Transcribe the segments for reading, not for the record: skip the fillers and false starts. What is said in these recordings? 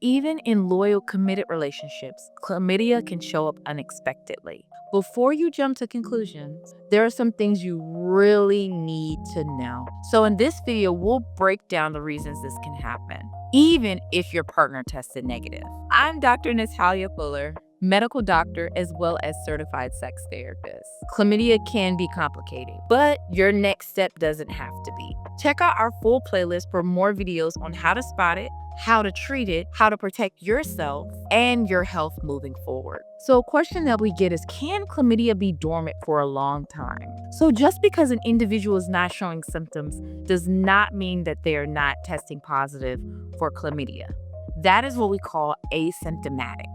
even in loyal, committed relationships, chlamydia can show up unexpectedly. Before you jump to conclusions, there are some things you really need to know. So in this video, we'll break down the reasons this can happen, even if your partner tested negative. I'm Dr. Natalia Fuller, medical doctor as well as certified sex therapist. Chlamydia can be complicated, but your next step doesn't have to be. Check out our full playlist for more videos on how to spot it, how to treat it, how to protect yourself and your health moving forward. So a question that we get is, can chlamydia be dormant for a long time? So just because an individual is not showing symptoms does not mean that they are not testing positive for chlamydia. That is what we call asymptomatic.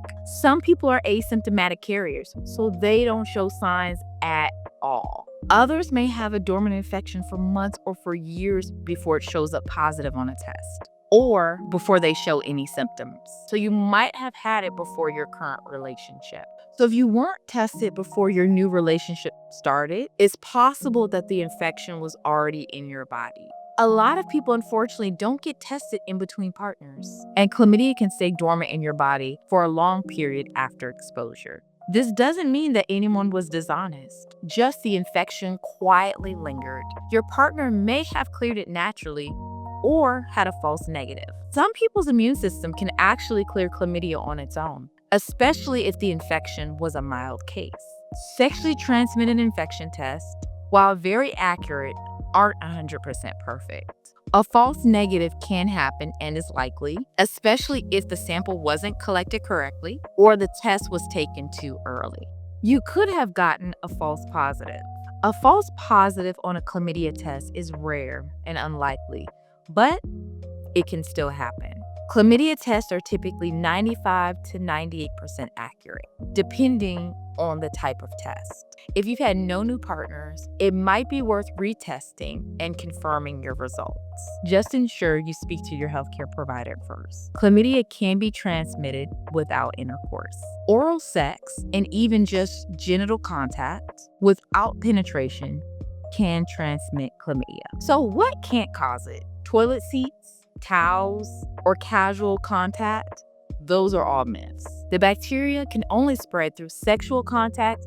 Some people are asymptomatic carriers, so they don't show signs at all. Others may have a dormant infection for months or for years before it shows up positive on a test, or before they show any symptoms. So you might have had it before your current relationship. So if you weren't tested before your new relationship started, it's possible that the infection was already in your body. A lot of people, unfortunately, don't get tested in between partners, and chlamydia can stay dormant in your body for a long period after exposure. This doesn't mean that anyone was dishonest, just the infection quietly lingered. Your partner may have cleared it naturally or had a false negative. Some people's immune system can actually clear chlamydia on its own, especially if the infection was a mild case. Sexually transmitted infection tests, while very accurate, aren't 100% perfect. A false negative can happen and is likely, especially if the sample wasn't collected correctly or the test was taken too early. You could have gotten a false positive. A false positive on a chlamydia test is rare and unlikely, but it can still happen. Chlamydia tests are typically 95 to 98% accurate, depending on the type of test. If you've had no new partners, it might be worth retesting and confirming your results. Just ensure you speak to your healthcare provider first. Chlamydia can be transmitted without intercourse. Oral sex and even just genital contact without penetration can transmit chlamydia. So what can't cause it? Toilet seats, towels, or casual contact? Those are all myths. The bacteria can only spread through sexual contact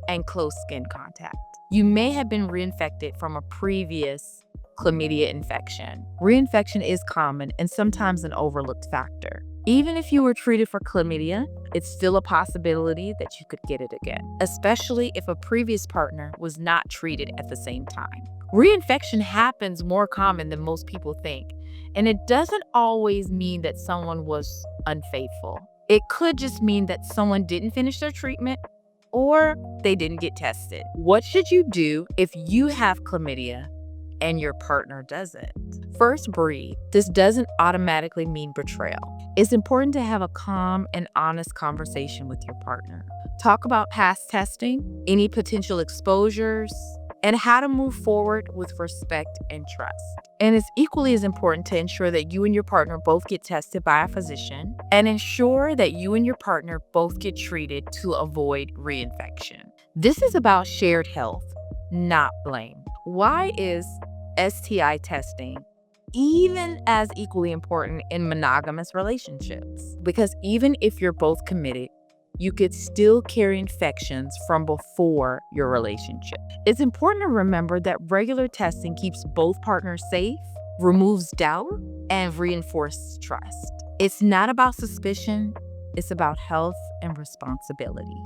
and close skin contact. You may have been reinfected from a previous chlamydia infection. Reinfection is common and sometimes an overlooked factor. Even if you were treated for chlamydia, it's still a possibility that you could get it again, especially if a previous partner was not treated at the same time. Reinfection happens more common than most people think, and it doesn't always mean that someone was unfaithful. It could just mean that someone didn't finish their treatment or they didn't get tested. What should you do if you have chlamydia and your partner doesn't? First, breathe. This doesn't automatically mean betrayal. It's important to have a calm and honest conversation with your partner. Talk about past testing, any potential exposures, and how to move forward with respect and trust. And it's equally as important to ensure that you and your partner both get tested by a physician, and ensure that you and your partner both get treated to avoid reinfection. This is about shared health, not blame. Why is STI testing even as equally important in monogamous relationships? Because even if you're both committed, you could still carry infections from before your relationship. It's important to remember that regular testing keeps both partners safe, removes doubt, and reinforces trust. It's not about suspicion, it's about health and responsibility.